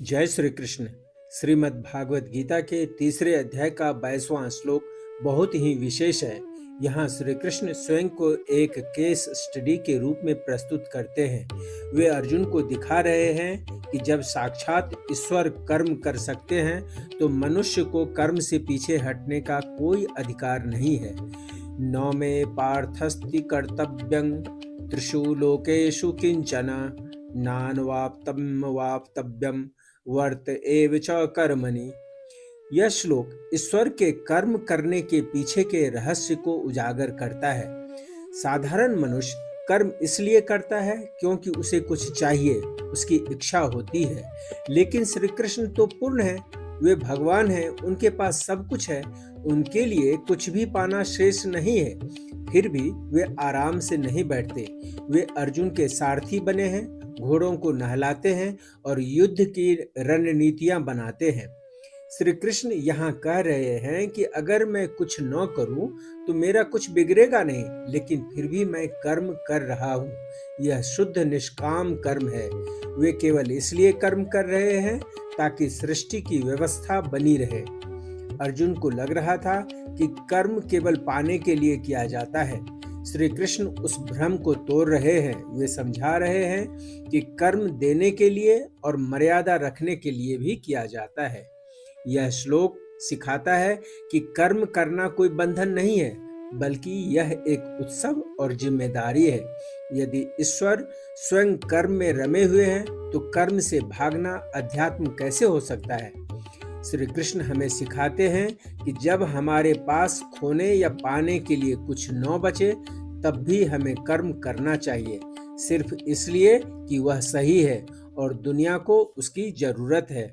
जय श्री कृष्ण। श्रीमद् भागवत गीता के तीसरे अध्याय का 22वां श्लोक बहुत ही विशेष है। यहाँ श्री कृष्ण स्वयं को एक केस स्टडी के रूप में प्रस्तुत करते हैं। वे अर्जुन को दिखा रहे हैं कि जब साक्षात ईश्वर कर्म कर सकते हैं तो मनुष्य को कर्म से पीछे हटने का कोई अधिकार नहीं है। न मे पार्थस्ति कर्तव्यं त्रिषु लोकेषु किंचन नानवाप्तम वाप्तव्यम वर्त एव च कर्मणि। यह श्लोक ईश्वर के कर्म करने के पीछे के रहस्य को उजागर करता है। साधारण मनुष्य कर्म इसलिए करता है क्योंकि उसे कुछ चाहिए, उसकी इच्छा होती है। लेकिन श्री कृष्ण तो पूर्ण है, वे भगवान हैं, उनके पास सब कुछ है, उनके लिए कुछ भी पाना शेष नहीं है। फिर भी वे आराम से नहीं बैठते। वे अर्जुन के सारथी बने हैं, घोड़ों को नहलाते हैं और युद्ध की रणनीतियां बनाते हैं। श्री कृष्ण यहाँ कह रहे हैं कि अगर मैं कुछ न करूं तो मेरा कुछ बिगड़ेगा नहीं, लेकिन फिर भी मैं कर्म कर रहा हूँ। यह शुद्ध निष्काम कर्म है। वे केवल इसलिए कर्म कर रहे हैं ताकि सृष्टि की व्यवस्था बनी रहे। अर्जुन को लग रहा था कि कर्म केवल पाने के लिए किया जाता है। श्री कृष्ण उस भ्रम को तोड़ रहे हैं। वे समझा रहे हैं कि कर्म देने के लिए और मर्यादा रखने के लिए भी किया जाता है। यह श्लोक सिखाता है कि कर्म करना कोई बंधन नहीं है, बल्कि यह एक उत्सव और जिम्मेदारी है। यदि ईश्वर स्वयं कर्म में रमे हुए हैं तो कर्म से भागना अध्यात्म कैसे हो सकता है। श्री कृष्ण हमें सिखाते हैं कि जब हमारे पास खोने या पाने के लिए कुछ न बचे तब भी हमें कर्म करना चाहिए, सिर्फ इसलिए कि वह सही है और दुनिया को उसकी जरूरत है।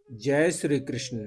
जय श्री कृष्ण।